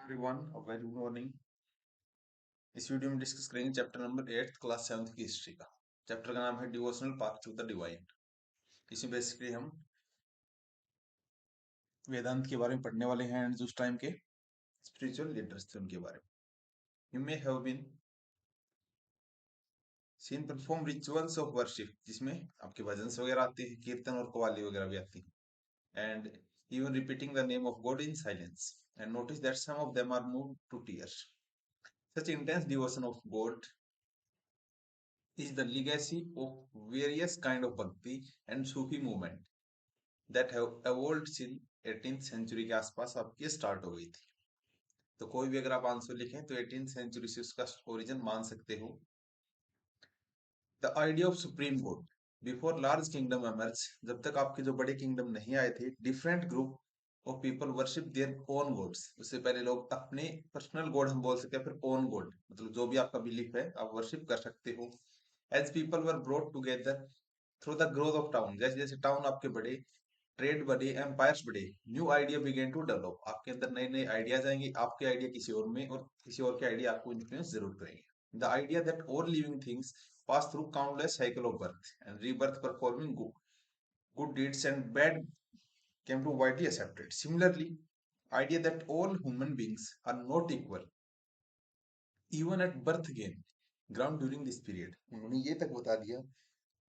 Everyone, a very good morning. इस video में discuss करेंगे चैप्टर नंबर 8 क्लास 7 की हिस्ट्री का। चैप्टर का नाम है devotional path to the divine. इसमें बेसिकली हम वेदांत के बारे में पढ़ने वाले हैं एंड उस टाइम के स्पिरिचुअल लीडर्स थे उनके बारे में। You may have been seen perform rituals of worship, जिसमें आपके भजन वगैरह आते हैं, कीर्तन और कव्वाली वगैरह भी आती है, and even repeating the name of God in silence, and notice that some of them are moved to tears. Such intense devotion of God is the legacy of various kind of bhakti and Sufi movement that have evolved since 18th century के आसपास आपकी start हो गई थी। तो कोई भी अगर आप आंसर लिखें तो 18th century से उसका ओरिजिन मान सकते हो। The idea of supreme God before large kingdom emerge, जब तक आपके जो बड़े किंगडम नहीं आए थे, different group of people worship their own gods. उससे पहले लोग अपने पर्सनल गॉड हम बोल सकते हैं, फिर ओन गॉड मतलब जो भी आपका बिलीफ है आप वर्शिप कर सकते हो। As people were brought together through the growth of town, जैसे जैसे टाउन आपके बड़े, ट्रेड बढ़े, एम्पायर्स बढ़े, new idea began to develop. आपके अंदर नए नए आइडियाज आएंगे, आपके आइडिया किसी और में और किसी और के आइडिया आपको इन्फ्लुएंस जरूर करेंगे। The idea that all living things pass through countless cycle of birth and rebirth, performing good deeds and bad came to widely accepted. Similarly, idea that all human beings are not equal even at birth gain ground during this period. उन्होंने ये तक बता दिया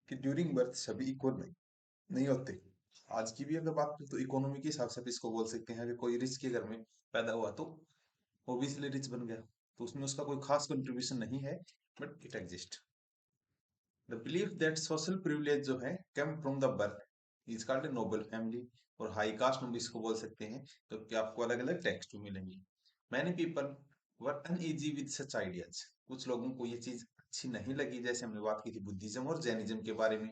कि during birth सभी equal नहीं होते। आज की भी अगर बात करें तो इकोनॉमी के हिसाब से भी इसको बोल सकते हैं कि कोई रिच के घर में पैदा हुआ तो ओबियसली रिच बन गया, तो उसमें उसका कोई खास कंट्रीब्यूशन नहीं है, but it exist. The belief that social privilege जो है come from the birth is called a noble family, और हाई कास्ट हम इसको बोल सकते हैं, तो कि आपको अलग अलग टेक्स्ट मिलेंगे। Many people were uneasy with such ideas, कुछ लोगों को ये चीज अच्छी नहीं लगी, जैसे हमने बात की थी बुद्धिज्म और जैनिज्म के बारे में,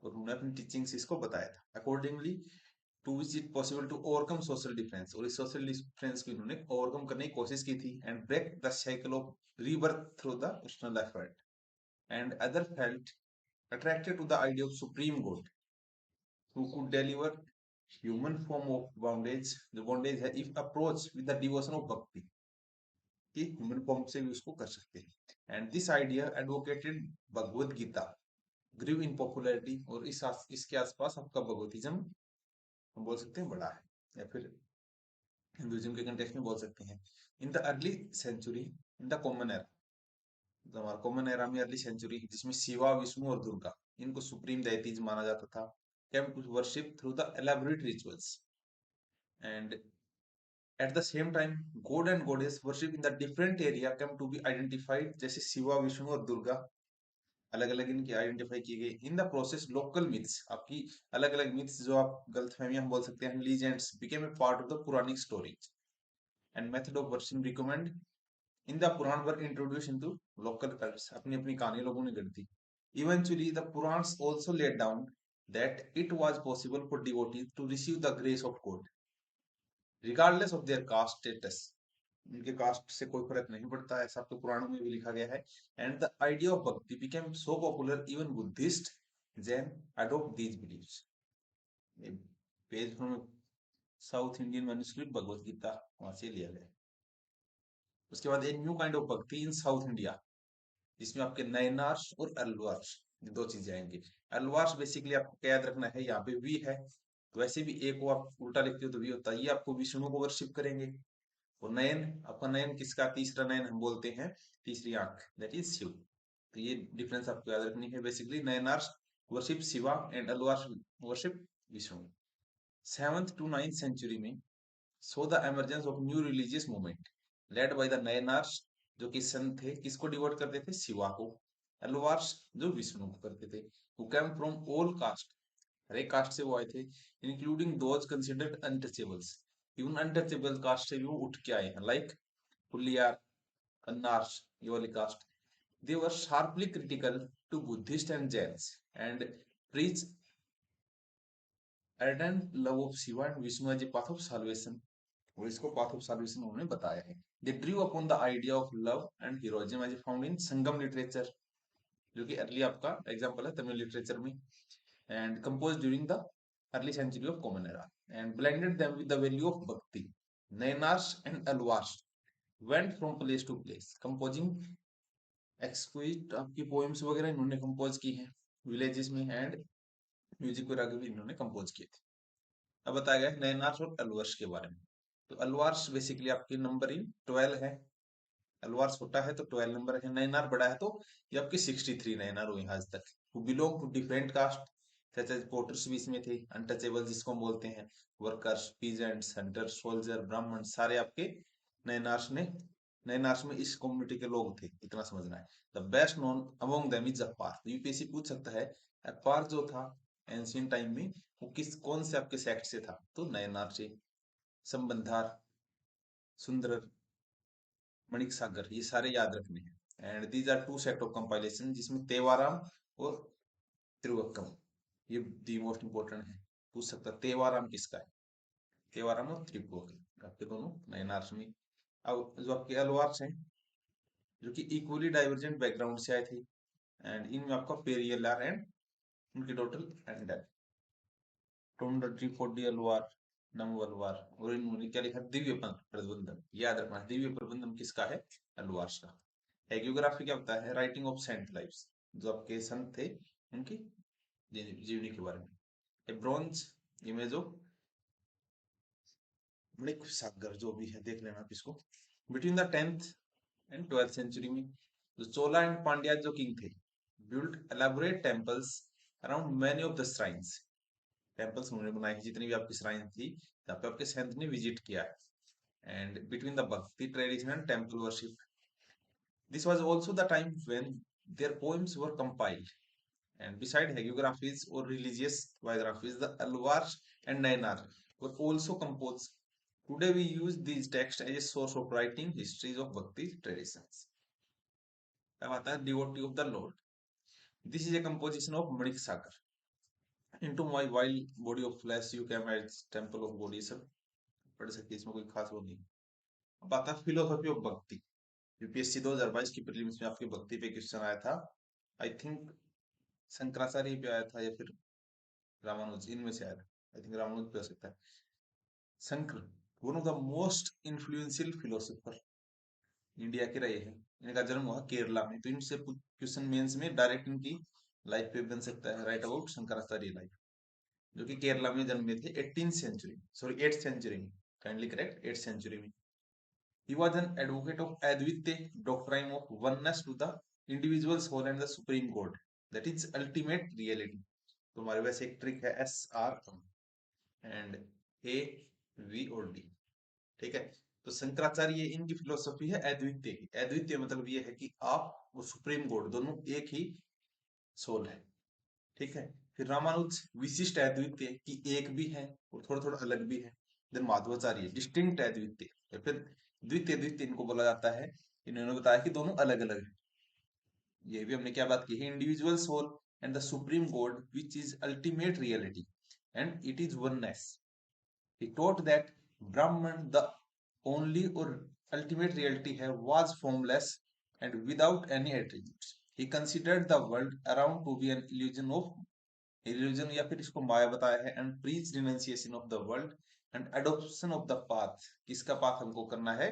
और उन्होंने अपनी टीचिंग्स इसको बताया था। Accordingly to which it possible to overcome social difference, और इस सोशल डिफरेंस को इन्होंने ओवरकम करने की कोशिश की थी, and break the cycle of rebirth through the personal effort, and other felt attracted to the idea of supreme god who could deliver human form of bondage, जो bondage है, if approached with the devotion of bhakti, कि human form से भी उसको कर सकते हैं। And this idea advocated Bhagavad Gita grew in popularity, और इसके आसपास आपका भगवतिज्म हम बोल सकते हैं बड़ा है, या फिर हिंदुइज्म के कंटेक्स्ट में बोल सकते हैं। In the early century, in the common era, तो हमारा कॉमन एरा में अर्ली सेंचुरी, जिसमें शिवा, विष्णु और दुर्गा इनको सुप्रीम डेइटीज माना जाता था, came to worship through the elaborate rituals, and at the same time god and goddess worship in the different area came to be identified, जैसे शिवा, विष्णु और दुर्गा अलग अलग इनकी आइडेंटिफाई की गई। In the process local myths, आपकी अलग अलग मिथ्स जो आप गलतफहमी हम बोल सकते हैं, legends became a part of the Puranic stories, and method of worship recommend in the Purana were introduce into local cults, अपनी अपनी कहानी लोगों ने गढ़ दी। Eventually the Puranas also laid down that it was possible for devotees to receive the grace of God regardless of their caste status, उनके cast से कोई फर्क नहीं पड़ता, ऐसा तो पुराणों में भी लिखा गया है। And the idea of bhakti became so popular even Buddhist Jain adopt these beliefs. Page from South Indian manuscript Bhagavad Gita, वहां से लिया गया। उसके बाद एक न्यू काइंड ऑफ भक्ति इन साउथ इंडिया, जिसमें आपके नयनार्स और अलवार्स, ये दो चीजें आएंगी। अलवार्स बेसिकली आपको क्या याद रखना है, यहाँ पे वी है, तो वैसे भी ए को आप उल्टा लिखते हो तो वी होता है, ये आपको विष्णु को वर्शिप करेंगे। और नयन, आपका नयन किसका, तीसरा नयन हम बोलते हैं, तीसरी आंख, दैट इज शिव। तो ये डिफरेंस आपको याद रखनी है। Basically Nayanars worship Shiva and Alvars worship Vishnu. 7th to 9th century में so the emergence of new religious movement led by the Nayanars, जो कि संत थे, किसको डिवोट करते थे, शिवा को। अलवार्स जो विष्णु को करते थे। Who came from all caste, हर एक कास्ट से वो आए थे, including those considered untouchables, even untouchable caste से भी वो उठ के आए हैं, लाइक हुलियार, कन्नार्स, ये वाली caste. They were sharply critical to Buddhist and Jains and preach ardent love of Shiva and Vishnu as a path of salvation, और इसको पाथ ऑफ सॉल्यूशन उन्होंने बताया है। They drew upon the idea of love and heroism as found in Sangam literature, जो कि early आपका example है Tamil literature में, and compose during the early century of common era, and blended them with the value of bhakti, Naynars and Alvars went from place to place, composing exquisite आपकी poems वगैरह इन्होंने compose की हैं villages में, and music वगैरह भी इन्होंने compose किए थे। अब बताया गया नैनार्स और अलवर्स के बारे में। तो अलवार्स बेसिकली आपकी नंबर इन 12 है, अलवार छोटा है तो 12 नंबर है, नैनार बड़ा है तो ये आपकी 63 नैनार हुई आज तक। वो belong to different caste, such as porters भी इसमें थे, अनटचेबल जिसको हम बोलते हैं, वर्कर्स, पीजेंट्स, हंटर, सोल्जर, ब्राह्मण, सारे आपके नैनार्स ने, नैनार्स में इस कम्युनिटी के लोग थे, इतना समझना है। The best known among them is अपार। यूपीएससी पूछ सकता है अपार जो था एंशियंट टाइम में वो किस कौन से आपके सेक्ट से था, तो नैनार से। संबंधार, सुंदर, मणिक सागर, ये सारे याद रखने हैं। And these are two set of compilation जिसमें तेवाराम और त्रिवक्कम, ये दी मोस्ट इंपोर्टेंट है। पूछ सकता तेवाराम किसका है, तेवाराम और त्रिवक्कम आपके दोनों नयनार्स में। अब जो आपके अलवार्स हैं जो कि इक्वली डाइवर्जेंट बैकग्राउंड से आए थे, एंड इनमें आपका पेरियलार एंड उनकी टोटल and Tondaradippodi Alvar, Nammalvar, और इन्होंने क्या लिखा, दिव्य प्रबंधन, याद रखना दिव्य प्रबंधन किसका है, अलवार्स का। हैगियोग्राफी क्या होता है, राइटिंग ऑफ सेंट लाइव्स, जो आपके संत थे उनकी जीवनी के बारे में। A bronze image of Manik Sagar, जो भी है देख लेना आप इसको। Between the 10th and 12th century में जो चोला एंड पांड्या जो किंग थे, build elaborate temples around many of the shrines. Temples उन्होंने बनाए, जितनी भी आपकी श्राइन थी जहाँ पे आपके संत ने विजिट किया है। एंड बिटवीन द भक्ति tradition and temple worship, this was also the time when their poems were compiled. And beside hagiographies or religious biographies, the Alwars and Nainar were also composed. Today we use these texts as a source of writing histories of Bhakti traditions. अब आता है devotee of the Lord. This is a composition of Manik Sagar. Into my wild body of flesh you came as temple of body, सब पढ़ सकते, इसमें कोई खास वो नहीं। अब आता है philosophy of Bhakti. यूपीएससी 2022 की प्रीलिम्स में आपके भक्ति पे क्वेश्चन आया था, आई थिंक शंकराचार्य पे आया था या फिर रामानुज, इनमें से आया था, आई थिंक रामानुज पे हो सकता है। Shankar, one of the most influential philosopher India के रहे हैं। इनका जन्म हुआ केरला में, तो इनसे क्वेश्चन मेंस में डायरेक्ट इनकी लाइफ पे बन सकता है, राइट अबाउट शंकराचार्य लाइफ, जो कि केरला में जन्मे थे 18th century, sorry 8th century में, काइंडली करेक्ट 8th सेंचुरी में। He was an advocate of Advaita doctrine of oneness to the individual soul and the supreme God, that is ultimate reality। तो हमारे पास एक ट्रिक है SRM and AVOD, ठीक है। तो शंकराचार्य इनकी फिलोसफी है अद्वितीय की। अद्वितीय मतलब ये है कि आप वो सुप्रीम गॉड दोनों एक ही सोल है, ठीक है। फिर रामानुज विशिष्ट अद्वितीय कि एक भी है और थोड़ा थोड़ा अलग भी है। देन माधवाचार्य डिस्टिंक्ट अद्वितीय, या फिर द्वितीय, द्वितीय इनको बोला जाता है। इन्होंने बताया कि दोनों अलग अलग है। ये भी हमने क्या बात की है, individual soul and the supreme God which is ultimate reality and it is oneness. He taught that Brahman, the only or ultimate reality, was formless and without any attributes. He considered the world around to be an illusion या फिर इसको माया बताया है, and preached renunciation of the world and adoption of the path। किसका path हमको करना है,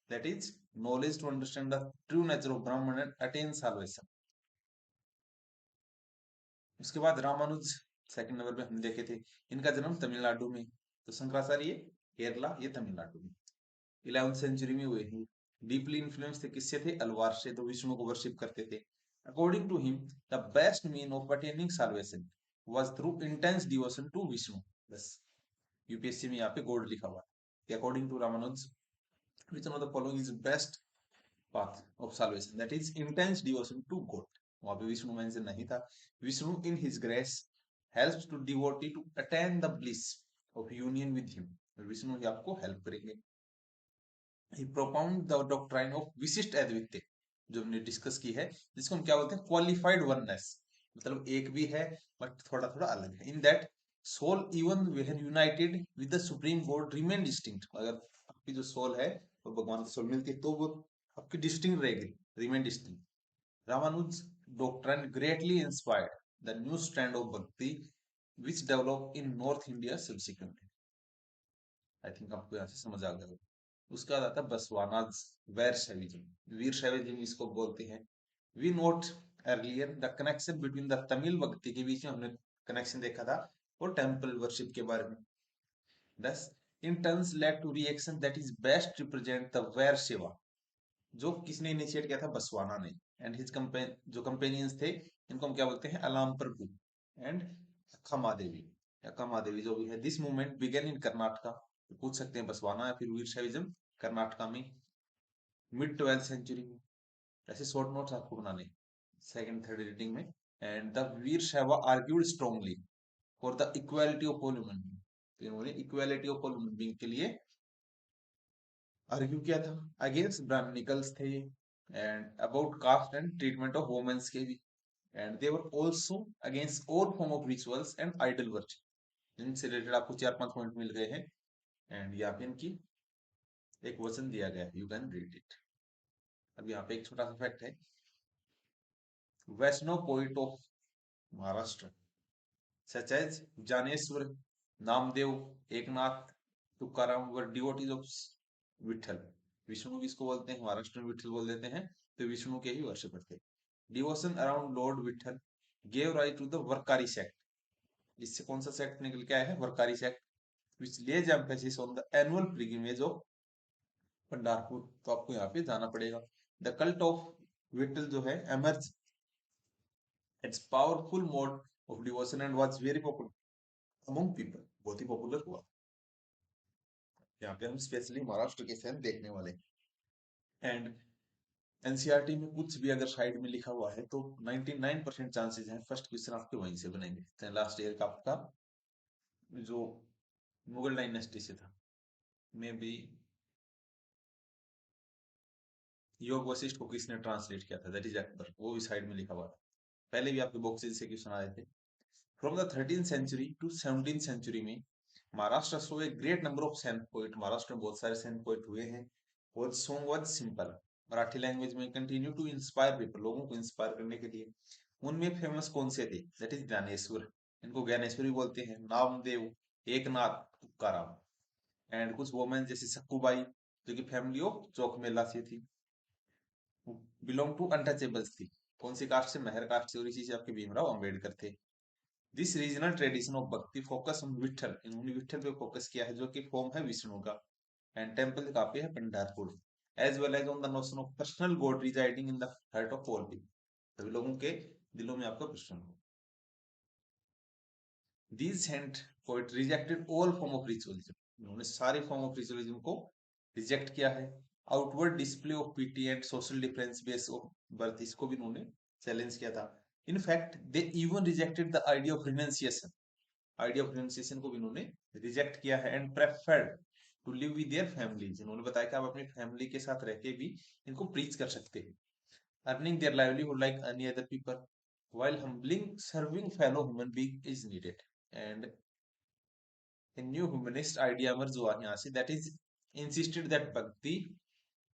that is knowledge to understand the true nature of Brahman and attain salvation। उसके बाद रामानुज सेकंड नंबर पे हम देखे थे, इनका जन्म तमिलनाडु में, तो शंकराचार्य केरला, ये तमिलनाडु में 11th सेंचुरी में हुए हैं। डीपली इन्फ्लुएंस थे, किससे थे, अलवार से, तो विष्णु को वर्शिप करते थे। According to him the best mean of attaining salvation was through intense devotion to Vishnu. बस यूपीएससी में यहाँ पे गोल्ड लिखा हुआ है। According to Ramanuja which one of the following is best path of salvation, that is intense devotion to God। वहां पे Vishnu mention नहीं था। Vishnu in his grace helps to devotee to attain the bliss of union with him। Vishnu ही आपको help करेंगे। he propound the doctrine of विशिष्ट अद्वितीय, जो हमने डिस्कस की है, जिसको हम क्या बोलते हैं, क्वालिफाइड वननेस, मतलब एक भी है बट थोड़ा थोड़ा अलग है। In that soul even when united with the supreme God remain distinct. अगर आपकी जो सोल है वो भगवान की सोल मिलती है तो वो आपकी डिस्टिंक्ट रहेगी, remain distinct. Ramanuja doctrine greatly inspired the new strand of bhakti which developed in North India subsequently। I think आपको यहाँ से समझ आ गया होगा। उसका बाद आता है बसवानाज वीर शैविज्म। वीर शैविज्म इसको बोलते हैं। We note earlier the connection between the Tamil bhakti के बीच में हमने कनेक्शन देखा था और टेम्पल वर्शिप के बारे में। Thus, in turns led to reaction that is best represent the Vair Shiva, जो किसने इनिशिएट किया था, बसवाना ने। एंड हिज जो कंपेनियंस थे, इनको हम क्या बोलते हैं, अलाम प्रभु एंड अक्खा देवी, अक्खा देवी जो भी है। This movement began in Karnataka, पूछ सकते हैं बसवाना या फिर वीर शैविज्म कर्नाटका में मिड 12th सेंचुरी में। ऐसे शॉर्ट नोट्स आपको बनाने सेकंड थर्ड रीडिंग में। And the Vira Shaiva argued strongly for the equality of all human being, तो इन्होंने equality of all human being के लिए आर्ग्यू किया था। अगेंस्ट ब्राह्मणिकल्स थे and about caste and treatment of womens के भी। And they were also against all form of rituals and idol worship. इनसे रिलेटेड आपको 4-5 पॉइंट मिल गए हैं। एंड यहाँ पे इनकी एक वचन दिया गया है, यू कैन रीड इट। अब यहाँ पे एक छोटा सा फैक्ट है। Vaishnava poet of Maharashtra such as Gyaneshwar, Namdev, Eknath, Tukaram were devotees of Vithal. Vishnu किसको बोलते हैं, महाराष्ट्र में विठल बोल देते हैं, तो विष्णु के ही वर्शिपर थे। Devotion around lord Vithal gave rise to the Warkari sect. इससे कौन सा सेक्ट निकल के आया है, Warkari sect, which lays emphasis on the annual pilgrimage of Pandharpur. तो आपको यहाँ पे जाना पड़ेगा। द कल्ट ऑफ विठल जो है emerge it's powerful mode of devotion and was very popular among people, बहुत ही पॉपुलर हुआ। यहाँ पे हम स्पेशली महाराष्ट्र के फैन देखने वाले। एंड एनसीईआरटी में कुछ भी अगर साइड में लिखा हुआ है तो 99% चांसेस हैं फर्स्ट क्वेश्चन आपके वहीं से बनेंगे। लास्ट ईयर का आपका जो मुगल डायनेस्टी से था, मे बी योग वशिष्ठ को किसने ट्रांसलेट किया था, दैट इज अकबर, वो भी साइड में लिखा हुआ था। पहले भी आपके बॉक्सेस से क्वेश्चन आए थे। From the 13th century to 17th century में Maharashtra so a great number of saint poet, Maharashtra में बहुत सारे सेंट पोइट हुए हैं। और song was simple, Marathi language में कंटिन्यू टू इंस्पायर पीपल, लोगों को इंस्पायर करने के लिए। उनमें फेमस कौन से थे, दैट इज ज्ञानेश्वर, इनको ज्ञानेश्वर भी बोलते हैं, नामदेव, एकनाथ, तुकाराम। एंड कुछ वोमेन जैसे सक्कूबाई, जो कि फैमिली ऑफ चौक से थी, बिलोंग टू अनटचेबल्स थी। कौन सी कास्ट से, महर कास्ट से, और इसी से आपके भीमराव अंबेडकर थे। दिस रीजनल ट्रेडिशन ऑफ भक्ति फोकस ऑन विठल, इन्होंने विठल पे फोकस किया है, जो कि फॉर्म है विष्णु का। एंड टेम्पल कहाँ पे है, Pandharpur. As well as on the notion of personal God residing in the heart of all people, सभी लोगों के दिलों में आपका कृष्ण हो। These saint poet rejected all form of ritualism, इन्होंने सारे फॉर्म ऑफ रिचुअलिज्म को रिजेक्ट किया है। Outward display of piety and social difference base of birth, इसको भी इन्होंने चैलेंज किया था। In fact they even rejected the idea of renunciation, idea of renunciation को भी इन्होंने रिजेक्ट किया है। And preferred to live with their families, इन्होंने बताया कि आप अपनी फैमिली के साथ रह के भी इनको प्रीच कर सकते हैं। Earning their livelihood like any other people while humbling serving fellow human being is needed. And a new humanist idea emerged हुआ यहाँ से, that is insisted that bhakti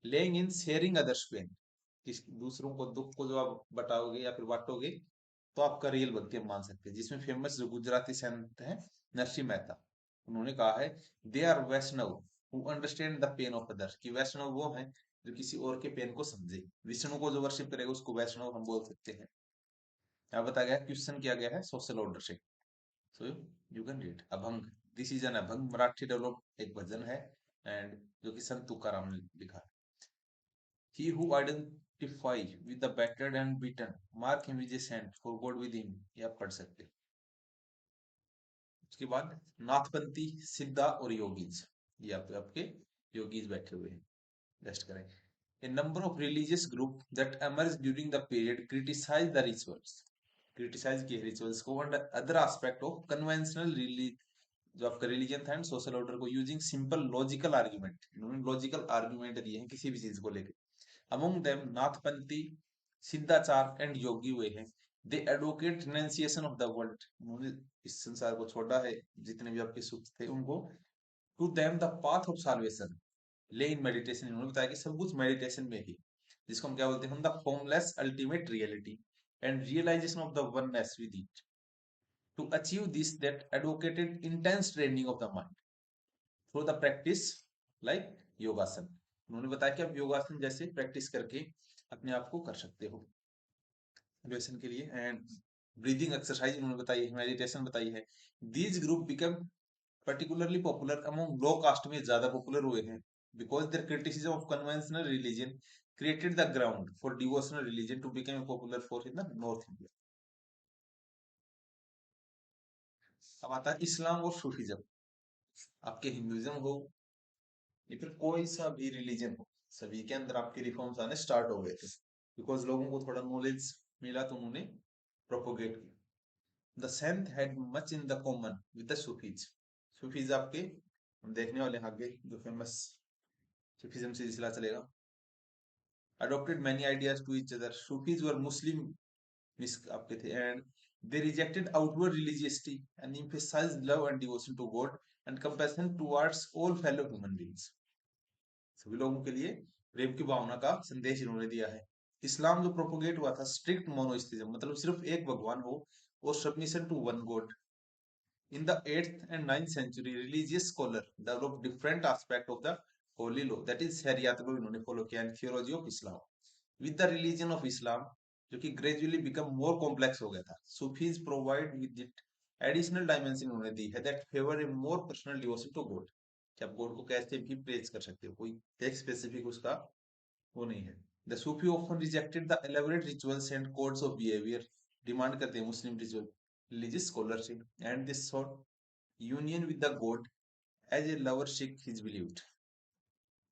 laying in sharing others pain, किस दूसरों को दुख को जो आप बटाओगे या फिर बांटोगे तो आपका रियल भक्ति हम मान सकते हैं। जिसमें फेमस जो गुजराती संत है नरसिंह मेहता, उन्होंने कहा है they are Vaishnav who understand the pain of others, कि वैष्णव वो है जो किसी और के पेन को समझे। विष्णु को जो वर्शिप करेगा उसको वैष्णव हम बोल सकते हैं। यहाँ बताया गया, क्वेश्चन किया गया है सोशल ऑर्डर से। So you can read abhang, this is an abhang, Marathi develop एक भजन है एंड जो कि संत तुकाराम ने लिखा है। He who identify with the battered and beaten mark him with A sent for God with him, ये आप पढ़ सकते हैं। उसके बाद नाथपंथी, सिद्धा और योगीज, ये आपके योगीज बैठे हुए हैं, रेस्ट करें। A number of religious group that emerged during the period criticized the rituals, criticize किए rituals को and other aspect of conventional जो आपका रिलीजन था एंड सोशल ऑर्डर को, यूजिंग सिंपल लॉजिकल आर्ग्यूमेंट, इन्होंने लॉजिकल आर्ग्यूमेंट दिए हैं किसी भी चीज को लेकर। Among them Nathpanthi, Siddhachar and yogi हुए हैं। They advocate renunciation of the world, उन्होंने इस संसार को छोड़ा है, जितने भी आपके सुख थे उनको। To them the path of salvation lay in meditation, इन्होंने बताया कि सब कुछ मेडिटेशन में ही, जिसको हम क्या बोलते हैं, the formless ultimate reality and realization of the oneness with it. To achieve this that advocated intense training of the mind, through the practice like yogasan. उन्होंने बताया कि आप योगासन जैसे प्रैक्टिस करके अपने आप को कर सकते हो मोटिवेशन के लिए। एंड ब्रीदिंग एक्सरसाइज उन्होंने बताई है, मेडिटेशन बताई है। These group become particularly popular among low caste में ज्यादा पॉपुलर हुए हैं because their criticism of conventional religion created the ground for devotional religion to become a popular force in the North India। अब आता है इस्लाम और सूफीज्म। आपके Hinduism हो या फिर कोई सा भी रिलीजन हो, सभी के अंदर आपके रिफॉर्म्स आने स्टार्ट हो गए थे बिकॉज लोगों को थोड़ा नॉलेज मिला तो उन्होंने प्रोपोगेट किया। The सेंथ had much in the common with the Sufis. Sufis आपके हम देखने वाले हैं आगे जो फेमस सूफीज्म से सिलसिला चलेगा। adopted many ideas to each other। Sufis were Muslim आपके थे and they rejected outward religiosity and emphasized love and devotion to God and compassion towards all fellow human beings। सभी लोगों के लिए प्रेम की भावना का संदेश इन्होंने दिया है। इस्लाम जो प्रोपोगेट हुआ था स्ट्रिक्ट मोनोइस्टिज्म, मतलब सिर्फ एक भगवान हो और submission to one God. In the 8th and 9th century, religious scholar developed different aspect of the holy law, that is शरियत लो इन्होंने फॉलो किया and theology of Islam। With the religion of Islam जो कि gradually become more complex हो गया था, Sufis provide with it additional dimension उन्होंने दी है that favor a more personal devotion to God। कि आप गॉड को कैसे भी प्रेज कर सकते हो, कोई एक स्पेसिफिक उसका वो नहीं है। The Sufi often rejected the elaborate rituals and codes of behavior, demand करते हैं मुस्लिम ritual religious scholarship, and they sought union with the god as a lover seek his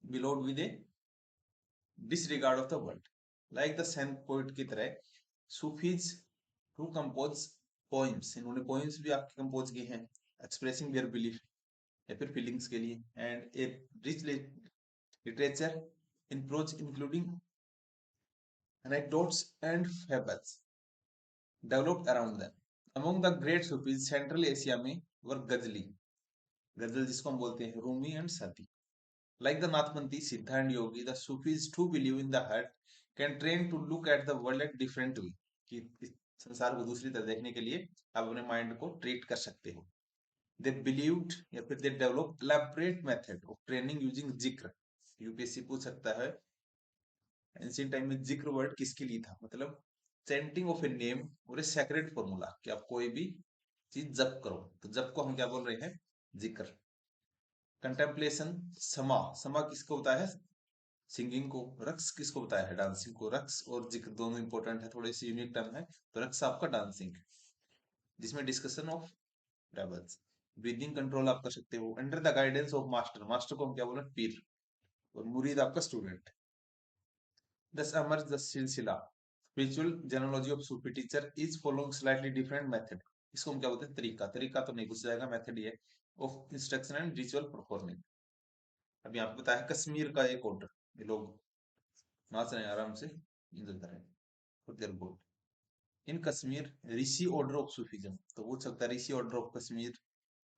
beloved with a disregard of the world। Like the saint poet की तरह Sufis who compose poems, इन्होंने poems भी आपके compose किए हैं expressing their belief या फिर feelings के लिए, and a rich literature in prose including anecdotes and fables developed around them। Among the great Sufis Central Asia में were गजली, गजल जिसको हम बोलते हैं, Rumi and Sati. Like the Nathpanthi, Siddha and Yogi, the Sufis too believe in the heart can train to look at the world at different way। कि इस संसार को दूसरी तरह देखने के लिए आप अपने माइंड को ट्रीट कर सकते हो। They believed या फिर they developed elaborate method of training using जिक्र। यूपीएससी पूछ सकता है एंशिएंट टाइम में जिक्र वर्ड किसके लिए था, मतलब चैंटिंग ऑफ ए नेम और ए सेक्रेट फॉर्मूला कि आप कोई भी चीज जप करो, तो जप को हम क्या बोल रहे हैं, जिक्र। कंटेम्पलेशन, समा, समा किसको होता है, सिंगिंग को। रक्स किसको बताया है, डांसिंग को। रक्स और जिक्र दोनों इंपॉर्टेंट है, थोड़े से यूनिक टर्म है। तो रक्स आपका डांसिंग, जिसमें discussion of rebels. Breathing control आप कर सकते हो under the guidance of master. Master को हम क्या बोले, पीर। और मुरीद आपका student. Thus emerged the silsila, spiritual genealogy of Sufi teacher is following slightly different method। इसको हम क्या बोलते हैं, तरीका। तरीका तो नहीं पूछा जाएगा, मेथड ये of instruction and ritual performing. अब यहाँ पे बताया कश्मीर का एक ऑर्डर, ये लोग नाच रहे हैं आराम से, एंजॉय कर रहे हैं for their God। In Kashmir Rishi order of Sufism, तो पूछ सकता है Rishi order of Kashmir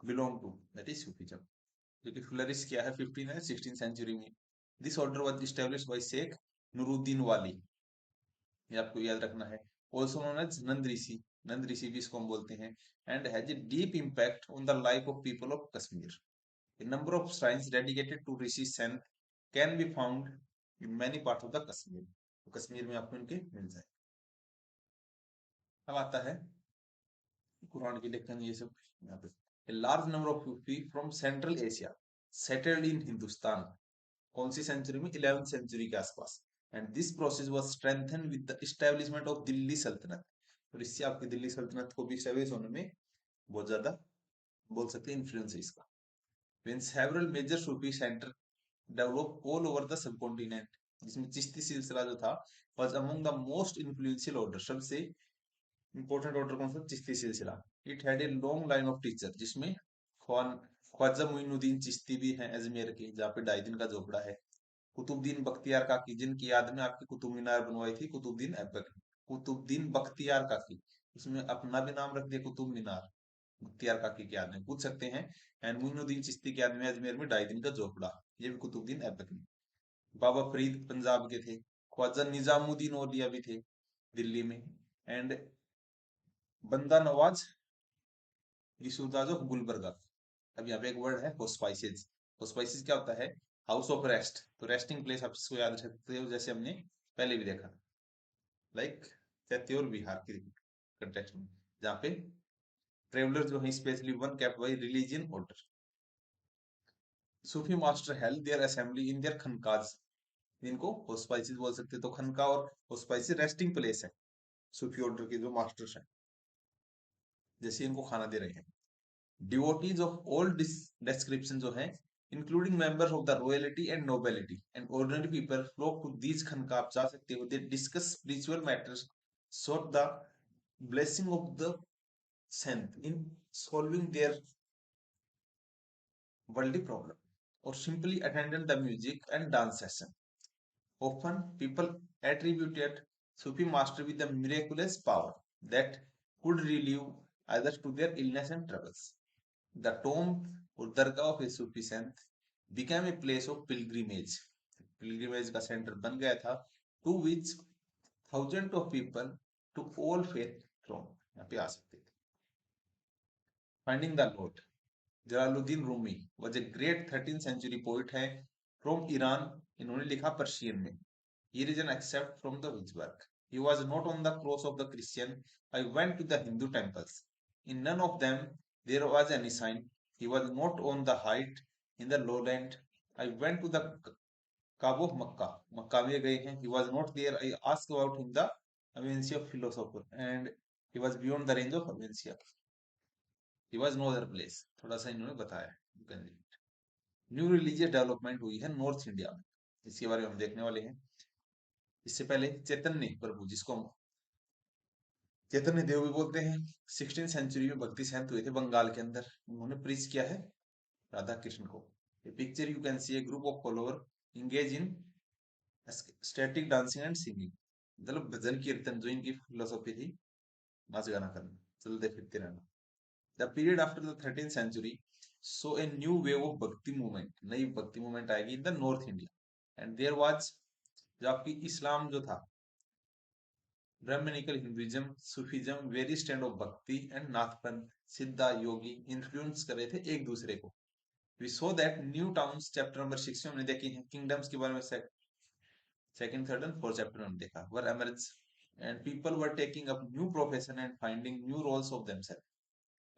belong to, that is Sufism, जो कि फ्लरिश किया है 15 एंड 16 सेंचुरी में। This order was established by Sheikh Nuruddin Wali, ये आपको याद रखना है। Also known as Nand Rishi, Nand Rishi भी इसको हम बोलते हैं। And has a deep impact on the life of people of Kashmir. A number of shrines dedicated to Rishi Sant can be found in many parts of the Kashmir। तो कश्मीर में आपको इनके मिल जाए। अब आता है कुरान की लेखन, ये सब यहाँ पे। A large number of Sufi from Central Asia settled in Hindustan। कौन सी सेंचुरी में, 11th सेंचुरी के आसपास। And this process was strengthen with the establishment of Delhi सल्तनत। और इससे आपकी दिल्ली सल्तनत को भी एस्टैब्लिश होने में बहुत ज्यादा बोल सकते हैं इन्फ्लुएंस है इसका। When several major Sufi centers developed all over the subcontinent, जिसमें चिश्ती सिलसिला जो था was among the most influential order। सबसे इंपॉर्टेंट ऑर्डर कौन सा, चिश्ती सिलसिला। It had a long line of teacher, जिसमें ख्वाजा मोइनुद्दीन चिश्ती भी हैं अजमेर के, जहाँ पे 2.5 दिन का झोपड़ा है। कुतुबुद्दीन बख्तियार काकी, जिनकी याद में आपकी कुतुब मीनार बनवाई थी कुतुबुद्दीन ऐबक ने। कुतुबुद्दीन बख्तियार काकी, उसमें अपना भी नाम रख दिया कुतुब मीनार, बख्तियार काकी की याद में पूछ सकते हैं। एंड मोइनुद्दीन चिश्ती की याद में अजमेर में 2.5 दिन का झोपड़ा, ये भी कुतुबुद्दीन ऐबक ने। बाबा फरीद पंजाब के थे। ख्वाजा निजामुद्दीन औलिया भी थे दिल्ली में। एंड बंदा नवाज यसूदाज ऑफ गुलबर्गा। अब यहाँ पे एक वर्ड है स्पाइसेज, ऑस्पाइसिस क्या होता है? House of rest. तो रेस्टिंग प्लेस आप इसको याद रखते हो, जैसे हमने पहले भी देखा, लाइक चैत्योर विहार की कंटेक्स्ट में, जहाँ पे ट्रेवलर जो है specially one kept by religion order. Sufi master held their assembly in their khanqahs. इनको होस्पाइसिस बोल सकते हैं। तो खनका और होस्पाइसिस रेस्टिंग प्लेस है सूफी ऑर्डर के जो मास्टर्स हैं, जैसे इनको खाना दे रहे हैं। डिवोटीज ऑफ ऑल description जो है, including members of the royalty and nobility and ordinary people, flock to these khanqah. आप जा सकते हो, they discuss spiritual matters, sought the blessing of the saint in solving their worldly problem, or simply attended the music and dance session. Often people attributed Sufi master with a miraculous power that could relieve others to their illness and troubles. The tomb or dargah of a Sufi saint became a place of pilgrimage. Pilgrimage का centre बन गया था, to which thousands of people to all faith from यहाँ पे आ सकते थे. Finding the Lord. Jalaluddin Rumi was a great 13th century poet है, from Iran. इन्होंने लिखा पर्शियन में. Here is an excerpt from the his work. He was not on the cross of the Christian. I went to the Hindu temples. In none of them there was any sign. He was not on the height in the lowland. I went to the Kaaba of Makkah. Makkah में गए हैं. He was not there. I asked about him the Avencia philosopher, and he was beyond the range of Avencia. He was no other place. थोड़ा सा इन्होंने बताया. New religious development हुई है north India में, इसके बारे में हम देखने वाले हैं. इससे पहले चैतन्य प्रभु, जिसको हम चैतन्य देव भी बोलते हैं, 16th सेंचुरी में भक्ति संत हुए थे बंगाल के अंदर. उन्होंने प्रीच किया है राधा कृष्ण को. Picture you can see A group of follower engage in static dancing and singing. मतलब भजन कीर्तन, जो इनकी फिलोसॉफी थी, नाच गाना करना, चलते फिरते रहना. The period after the 13th century so a new wave of bhakti movement. नई भक्ति मूवमेंट आएगी in the north India. And there was, जो आपकी इस्लाम जो था, Brahmanical Hinduism, Sufism, very stand of bhakti and Nathpanth, Siddha, yogi influence कर रहे थे एक दूसरे को. We saw that new towns, chapter number 6 में हमने देखी है. किंगडम्स के बारे में second, third and fourth chapter में हमने देखा. Were emerge and people were taking up new profession and finding new roles of themselves.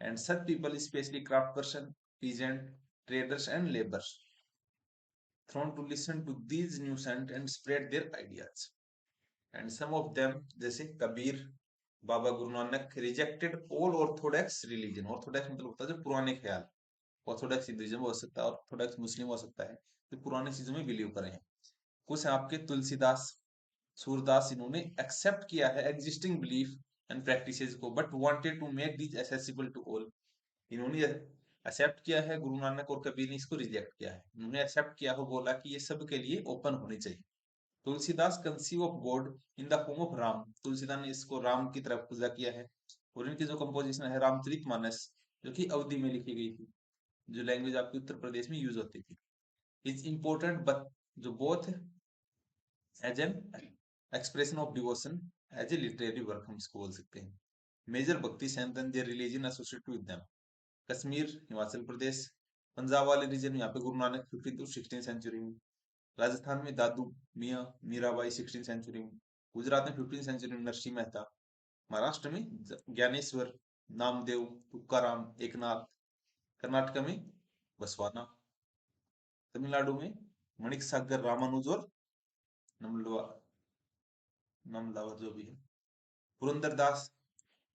And such people, specially craft person, peasant, traders and laborers, thrown to listen to these new saints and spread their ideas. And some of them, जैसे कबीर, बाबा Guru Nanak, rejected all Orthodox religion. Orthodox मतलब होता है जो पुराने ख्याल. Orthodox Hinduism हो सकता है, ऑर्थोडॉक्स मुस्लिम हो सकता है, जो पुराने चीजों में बिलीव करें हैं. कुछ आपके तुलसीदास, सूरदास, इन्होंने एक्सेप्ट किया है एग्जिस्टिंग बिलीफ एंड प्रैक्टिसेस को, but wanted to make this accessible to all. इन्होंने एक्सेप्ट किया है, गुरु नानक और कबीर ने इसको रिजेक्ट किया है. उन्होंने एक्सेप्ट किया हो, बोला कि ये सब के लिए ओपन होनी चाहिए. Tulsidas conceive of God in the form of Ram. Tulsidas ने इसको राम की तरफ पूजा किया है. और इनकी जो कंपोजिशन है रामचरितमानस, जो कि अवधी में लिखी गई थी, जो लैंग्वेज आपकी उत्तर प्रदेश में यूज होती थी. इज इम्पोर्टेंट बट, जो both as an expression of devotion, as a literary work हम इसको बोल सकते हैं. Major bhakti saint and their religion associated with them. Kashmir, Himachal Pradesh, Punjab वाले रीजन, यहाँ पे Guru Nanak 15th to 16th century में. राजस्थान में दादू मियाँ मीराबाई 16th सेंचुरी में. गुजरात में 15th सेंचुरी में नरसिंह मेहता. महाराष्ट्र में ज्ञानेश्वर, नामदेव, तुकाराम, एकनाथ. कर्नाटक में बसवाना. तमिलनाडु में मणिक सागर, रामानुज और नमलावर जो भी है. पुरंदरदास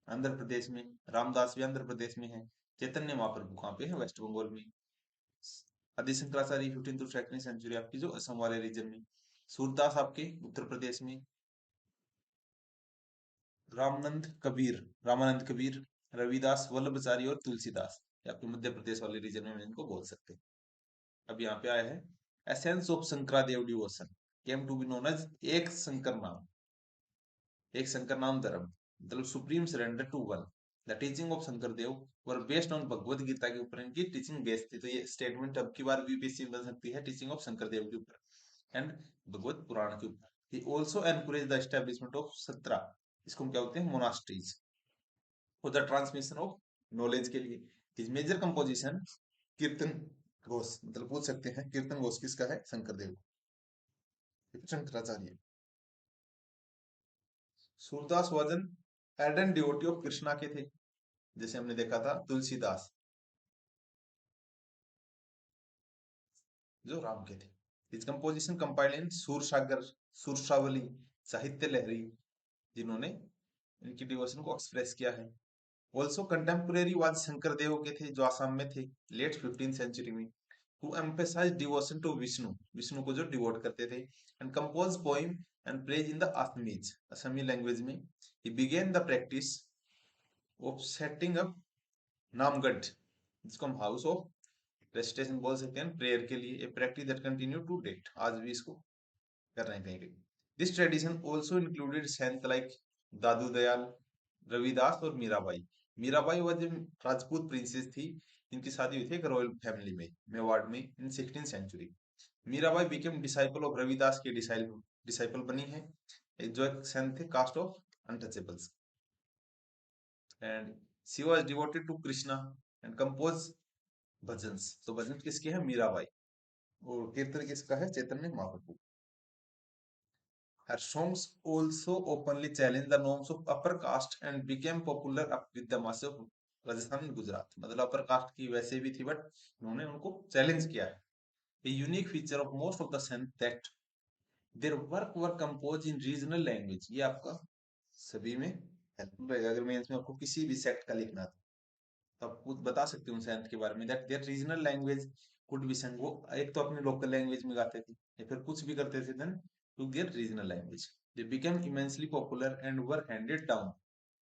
आंध्र प्रदेश में. रामदास भी आंध्र प्रदेश में है. चैतन्य महाप्रभु कहाँ पे है? वेस्ट बंगाल में. आदि Shankaracharya 15th to 2nd century आपकी जो असम वाले रीजन में. सूरदास आपके उत्तर प्रदेश में. रामानंद कबीर, रविदास, वल्लभाचार्य और तुलसीदास आपके मध्य प्रदेश वाले रीजन में इनको बोल सकते हैं. अब यहाँ पे आया है essence of Shankaradev devotion came to be known as Ek Shankar Naam. Ek Shankar Naam Dharma, मतलब supreme surrender to one. The teaching of Shankardev were based on Bhagavat Gita के ऊपर इनकी टीचिंग बेस्ड थी. तो ये स्टेटमेंट अब की बार बीबीसी बन सकती है, टीचिंग ऑफ शंकरदेव के ऊपर एंड भगवत पुराण के ऊपर. ही also encourage the establishment of सत्रा, इसको हम क्या बोलते हैं, monasteries, for the transmission of knowledge के लिए. हिज मेजर कंपोजिशन कीर्तन घोष मतलब पूछ सकते हैं कीर्तन घोष किसका है? Shankardev, Shankaracharya. Surdas was an ardent devotee of Krishna के थे, जैसे हमने देखा था तुलसीदास जो राम के थे। इस कंपोजिशन कंपाइल्ड इन सूर सागर, सुरसावली, साहित्य लहरी, जिन्होंने इनकी डिवोशन को एक्सप्रेस किया है। ऑल्सो कंटेम्पोरेरी वाद शंकर देव के थे जो आसाम में थे लेट 15th सेंचुरी में, who emphasized devotion to Vishnu, Vishnu को जो डिवोट करते थे, and composed poem and praise in the Assamese, Asami language में। he began the practice of setting up नामगढ़, जिसको हम हाउस ऑफ रेसिटेशन बोल सकते हैं प्रेयर के लिए, a practice that continue to date, आज भी इसको कर रहे हैं कहीं कहीं। This tradition also included saint like Dadu Dayal, Ravidas और मीराबाई। मीराबाई वह जो राजपूत प्रिंसेस थी, इनकी शादी हुई थी एक रॉयल फैमिली में मेवाड़ में इन 16th सेंचुरी। Mirabai became disciple of Ravidas की डिसाइपल बनी है, जो एक सेंट थे caste of untouchables, and she was devoted to Krishna and compose bhajans. तो भजन किसके हैं? मीराबाई। और कीर्तन किसका है? Chaitanya Mahaprabhu. Her songs also openly challenge the norms of upper caste and became popular up with the masses of Rajasthan and Gujarat. मतलब अपर कास्ट की वैसे भी थी बट उन्होंने उनको चैलेंज किया है। A unique feature of most of the saints that their work were composed in regional language। ये आपका सभी में हेल्पफुल रहेगा अगर मैं इसमें आपको किसी भी सेक्ट का लिखना था, तो आप कुछ बता सकते हो सेंट के बारे में, that their regional language could be sung. वो एक तो अपनी लोकल लैंग्वेज में गाते थे या फिर कुछ भी करते थे, then to their regional language they became immensely popular and were handed down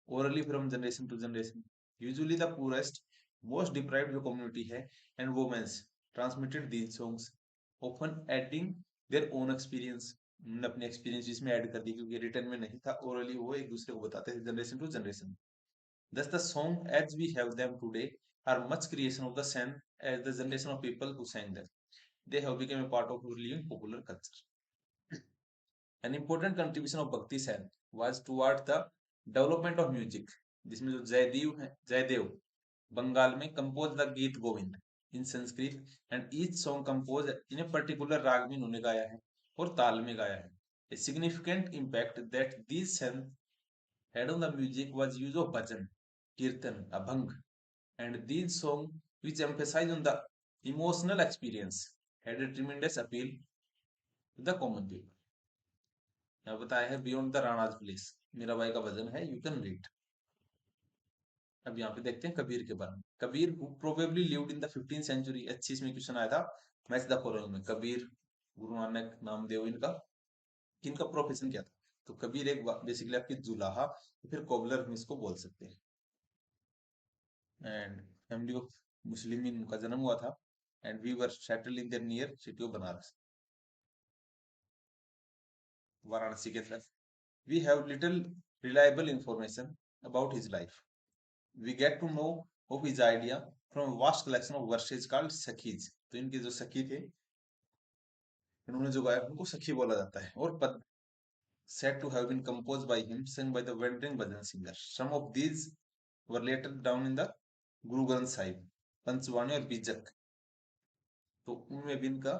orally from generation to generation। usually the poorest, most deprived जो community है and women's transmitted these songs, often adding their own experience। उन्होंने अपने experience इसमें add कर दी क्योंकि return में नहीं था, ओरली वो एक दूसरे को बताते थे generation to generation. Thus the song as we have them today are much creation of the same as the generation of people who sang them। They have become a part of our living popular culture। An important contribution of Bhakti Sen was toward the development of music, जिसमें जो जयदेव है, जयदेव बंगाल में compose the Geet Govind in Sanskrit, and each song compose in a particular raga में उन्होंने गाया है और ताल में गाया है। A significant impact that these saint had on the music was use of bhajan, kirtan, abhang, and these songs which emphasize on the emotional experience had a tremendous appeal to the common people। यहाँ बताया है beyond the राणाज place, Mirabai का भजन है, you can read. अब यहाँ पे देखते हैं कबीर के बारे में। Kabir probably lived in the 15th century. अच्छी इसमें क्वेश्चन आया था मैच द फॉलोइंग में। कबीर, गुरु नानक, नामदेव, इनका किनका प्रोफेशन क्या था? तो कबीर एक बेसिकली आपकी जुलाहा फिर कोबलर हम इसको बोल सकते हैं, एंड फैमिली ऑफ मुस्लिम उनका जन्म हुआ था, and we were settled in their near city of Banaras, Varanasi के अंदर। We have little reliable information about his life. We get to know of his idea from vast collection of verses called sakhis. तो इनके जो सखी थे, इन्होंने जो गाया उनको सखी बोला जाता है, और पद said to have been composed by him, sung by the wandering bhajan singer। Some of these were later down in the Guru Granth Sahib, पंचवाणी और बीजक। तो उनमें भी इनका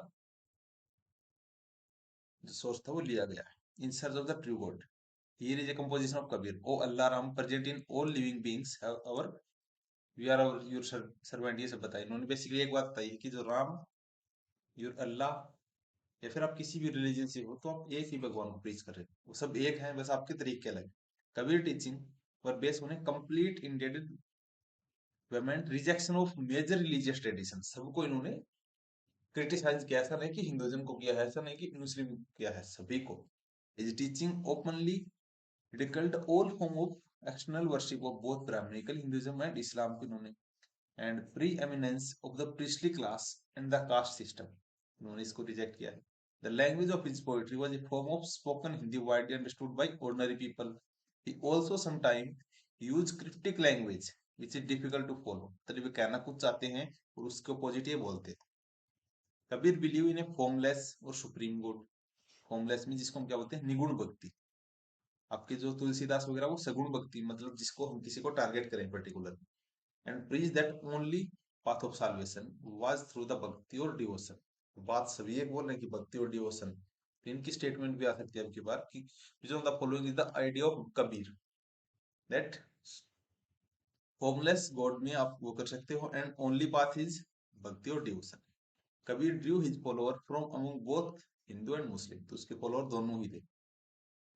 जो सोर्स था वो लिया गया है। In search of the true God, here is a composition of Kabir. O Allah Ram present in all living beings our, we are our your servant. ये सब बताया इन्होंने। बेसिकली एक बात बताई कि जो राम, योर अल्लाह, या फिर आप किसी भी रिलीजन से हो तो आप एक ही भगवान को प्रीच कर रहे हो, वो सब एक हैं, बस आपके तरीके अलग। Kabir teaching were based on a complete rejection of major religious tradition. सबको इन्होंने क्रिटिसाइज किया, ऐसा नहीं कि हिंदुइज्म को किया है, ऐसा नहीं कि मुस्लिम को किया है, सभी को। Is teaching openly ridiculed all form of external worship of both Brahminical Hinduism and Islam को इन्होंने, and preeminence of the priestly class and the caste system, इन्होंने इसको रिजेक्ट किया है। The language of his poetry was a form of spoken Hindi widely understood by ordinary people। He also sometimes used cryptic language which is difficult to follow। तो वे कहना कुछ चाहते हैं और उसके अपोजिट ये बोलते हैं। Kabir believe in a formless और सुप्रीम गॉड। फॉर्मलेस में जिसको हम क्या बोलते हैं? निगुण भक्ति। आपके जो तुलसीदास वगैरह वो सगुण भक्ति, मतलब जिसको हम किसी को टारगेट करें particular, and preach that only path of solvation was through the भक्ति और डिवोशन। बात सभी एक बोल रहे हैं कि भक्ति और डिवोशन। इनकी स्टेटमेंट भी आ सकती है आपकी बार कि which of the following is the idea of Kabir, that homeless God में आप वो कर सकते हो, एंड ओनली पाथ इज भक्ति और devotion. Kabir Drew his follower from among both Hindu and Muslim, तो उसके फॉलोअर दोनों ही थे।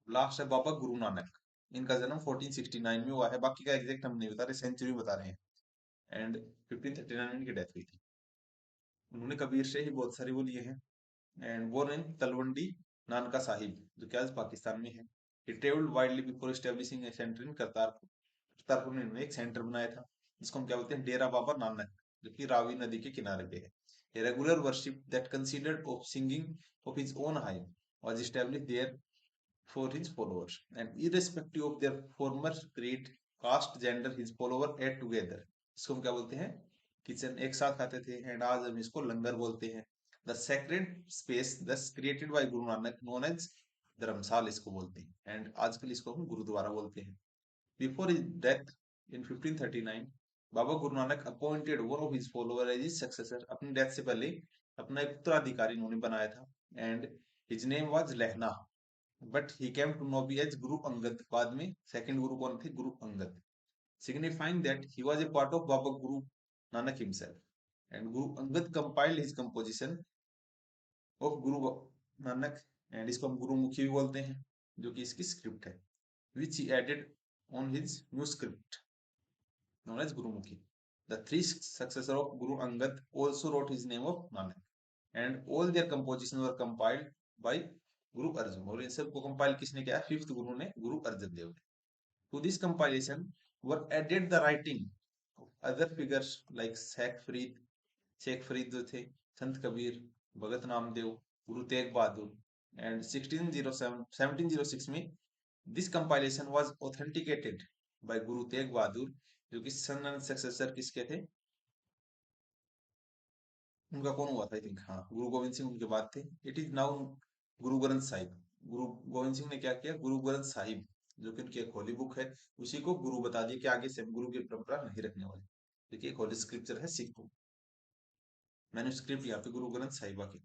लास्ट है बाबा गुरु नानक। इनका जन्म 1469 में हुआ है, बाकी का एग्जैक्ट हम नहीं बता रहे, सेंचुरी बता रहे हैं। एंड 1539 में इनकी डेथ हुई थी। उन्होंने कबीर से ही बहुत सारी वो लिए हैं। And born in Talwandi Nankana Sahib, जो कि आज पाकिस्तान में है। He travelled widely before establishing a centre in Kartarpur. Kartarpur में इन्होंने एक सेंटर बनाया था, जिसको हम क्या बोलते हैं, डेरा बाबा नानक, जो कि रावी नदी के किनारे पे है। A regular worship that considered of singing of his own hymn was established there for his followers, and irrespective of their former creed, caste, gender, his follower ate together. इसको हम क्या बोलते हैं, किचन एक साथ खाते थे, एंड आज हम इसको लंगर बोलते हैं। The sacred space thus created by Guru Nanak known as Dharamshala इसको बोलते हैं, एंड आजकल इसको हम गुरुद्वारा बोलते हैं। Before his death in 1539, Baba Guru Nanak appointed one of his follower as his successor. अपनी डेथ से पहले अपना एक उत्तराधिकारी इन्होंने बनाया था, and his name was Lahna, but he came to know be as Guru Angad. बाद में सेकंड गुरु कौन थे, Guru Angad, signifying that he was a part of Baba Guru Nanak himself. And Guru Angad compiled his composition of Guru Nanak, and इसको हम गुरुमुखी भी बोलते हैं, जो कि इसकी स्क्रिप्ट है, which he added on his new script known as Gurumukhi. The three successors of Guru Angad also wrote his name of Nanak, and all their compositions were compiled by Guru Arjan. और इन सबको compile किसने किया, fifth गुरु ने, गुरु अर्जन देव ने। To this compilation were added the writing of other figures like Sheikh Farid जो थे, संत कबीर, भगत नामदेव, गुरु तेग बहादुर। And 1706 में this compilation was authenticated by Guru Tegh बहादुर, जो कि सन एंड सक्सेसर किसके थे, उनका कौन हुआ था, आई थिंक, हाँ, गुरु गोविंद सिंह उनके बाद थे। It is now Guru Granth Sahib. गुरु गोविंद सिंह ने क्या किया, गुरु ग्रंथ साहिब, जो कि उनकी एक होली बुक है, उसी को गुरु बता दिया कि आगे से गुरु की परंपरा नहीं रखने वाले। देखिए, एक होली स्क्रिप्चर है सिख बुक, मैन्युस्क्रिप्ट यहाँ पे गुरु ग्रंथ साहिबा की।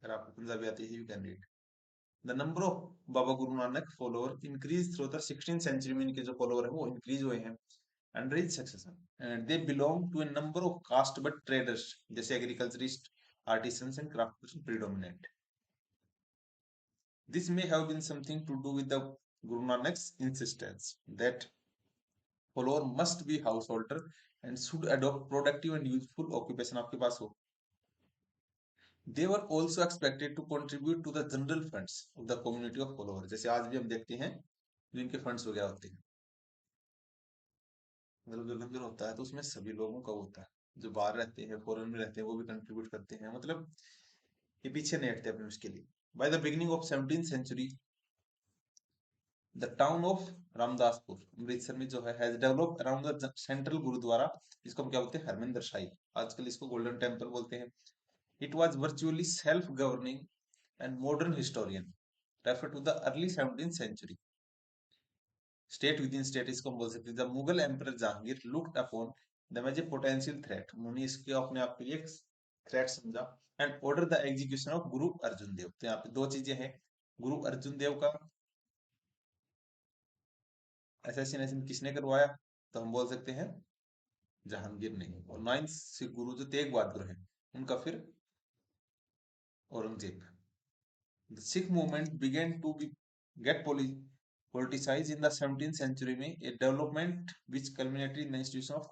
अगर आपको पंजाबी आती है, you can read. The number of Baba Guru Nanak follower increase through the 16th century में, इनके जो फॉलोअर है वो इंक्रीज हुए हैं under his successor, and they belong to a number of caste but traders, जैसे agriculturist, artisans and craftsman predominant. This may have been something to do with the Guru Nanak's insistence that follower must be householder and should adopt productive and useful occupation आपके पास हो। They were also expected to contribute to the general funds of the community of followers, जैसे आज भी हम देखते हैं जो इनके फंड्स वगैरह होते हैं, मतलब जो लंगर होता है तो उसमें सभी लोगों का होता है, जो बाहर रहते हैं, फॉरेन में रहते हैं, वो भी कंट्रीब्यूट करते हैं, मतलब ये पीछे नहीं हटते अपने उसके लिए। By the beginning of 17th century, the town of Ramdaspur, Amritsar में जो है, has developed around the central gurdwara, इसको हम क्या बोलते हैं, हरमिंदर साहिब, आजकल इसको गोल्डन टेम्पल बोलते हैं। It was virtually self-governing, and modern historian refer to the early 17th century state within state, इसको हम बोल सकते हैं। The Mughal Emperor Jahangir looked upon them as a potential threat, उन्होंने इसके अपने आप के लिए एक थ्रेट समझा, and ordered the execution of गुरु अर्जुन देव। तो यहाँ पे दो चीजें हैं, गुरु अर्जुन देव का असैसिनेशन किसने करवाया, तो हम बोल सकते हैं जहांगीर ने, और 9th सिख गुरु जो तेग बहादुर हैं, उनका फिर Aurangzeb. The Sikh movement began to get politicized in the 17th century में, a development which culminated in the institution of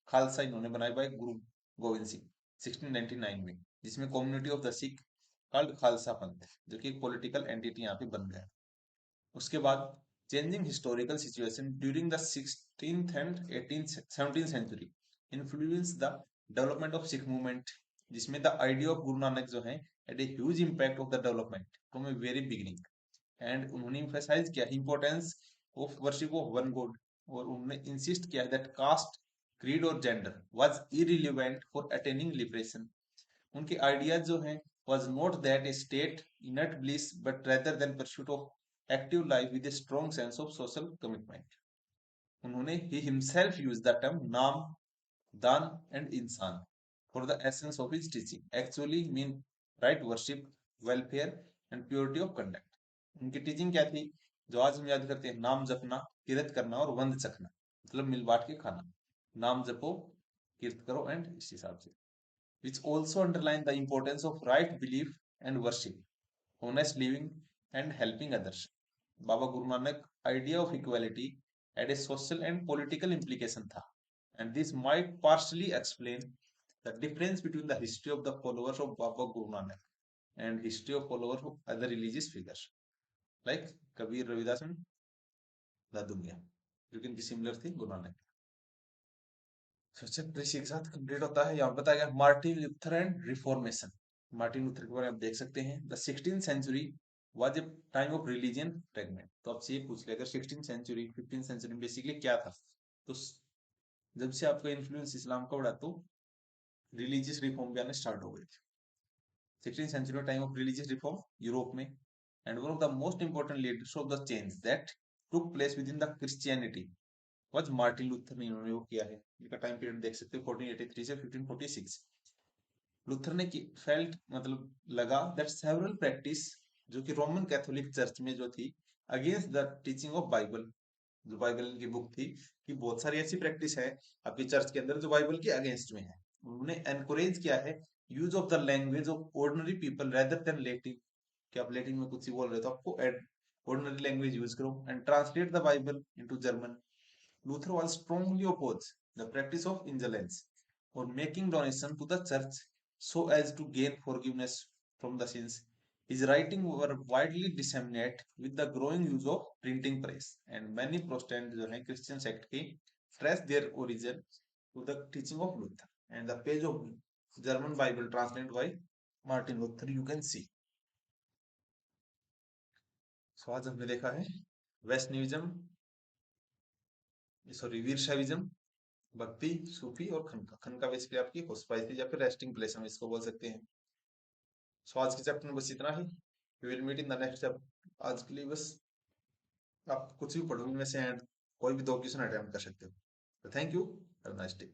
Khalsa इन्होंने बनाई बाय गुरु गोविंद सिंह 1699 में, जिसमें community of the Sikh called Khalsa पंथ, जो कि एक पॉलिटिकल एंटिटी यहाँ पे बन गया। उसके बाद changing historical situation during the 16th and 18th 17th century influence the development of Sikh movement, जिसमें the idea of Guru Nanak जो है had a huge impact of the development from a very beginning, and उन्होंने emphasize किया importance of worship of one god, और उन्होंने insist किया that caste, creed और gender was irrelevant for attaining liberation। उनके ideas जो हैं was not that a state inert bliss, but rather than pursuit of active life with a strong sense of social commitment। उन्होंने he himself used the term नाम, दान and इंसान, for the essence of his teaching actually mean right worship, welfare and purity of conduct। उनकी teaching क्या थी जो आज हम याद करते हैं? नाम जपना, किरत करना और वंद चखना, मतलब मिल बांट के खाना। नाम जपो, किरत करो एंड इस हिसाब से। which also underline the importance of right belief and worship, honest living and helping others। Baba Guru Nanak idea of equality had a social and political implication था, and this might partially explain the difference between the history of the followers of Baba Guru Nanak and history of followers of other religious figures like Kabir, Ravidas and दादुमिया, जो कि इनकी similar थी गुरु नानक। तो chapter इसी के साथ complete होता है। यहाँ बताया गया Martin Luther and reformation. Martin Luther के बारे में आप देख सकते हैं। The 16th century was a time of religion fragment. तो आपसे ये पूछ लिया अगर 16th सेंचुरी 15th सेंचुरी में बेसिकली क्या था, तो जब से आपका इन्फ्लुएंस इस्लाम का बढ़ा तो रिलीजियस रिफॉर्म भी आने स्टार्ट हो गए थे। 16th century time of religious reform Europe में, and one of the most important leaders of the change that took place within the Christianity was Martin Luther ने, इन्होंने वो किया है। इनका टाइम पीरियड देख सकते हो 1483 से 1546। लूथर ने की फेल्ट मतलब लगा दैट सेवरल प्रैक्टिस जो कि रोमन कैथोलिक चर्च में जो थी against the teaching of Bible, जो बाइबल की बुक थी, कि बहुत सारी ऐसी प्रैक्टिस है आपकी चर्च के अंदर जो बाइबल के अगेंस्ट में है। उन्होंने एनकरेज किया है use of the language of ordinary people rather than Latin, कि आप लेटिन में कुछ ही बोल रहे हो तो आपको ऑर्डिनरी लैंग्वेज यूज करो and translate the Bible into German. Luther was strongly opposed the practice of indulgence or making donation to the church so as to gain forgiveness from the sins। His writings were widely disseminated with the growing use of printing press, and many Protestant जो है Christian sect के trace their origin to the teaching of Luther। And the page of German Bible translated by Martin Luther you can see। So आज हमने देखा है Vaishnavism, sorry वीरशैविज्म, भक्ति, सूफी और खनका। खनका basically आपकी हॉस्पिटल या फिर रेस्टिंग प्लेस हम इसको बोल सकते हैं। सो आज के चैप्टर में बस इतना ही। We will meet in the next chapter. आज के लिए बस आप कुछ भी पढ़ो इनमें से एंड कोई भी 2 क्वेश्चन अटेम्प्ट कर सकते हो। Thank you, have a nice day.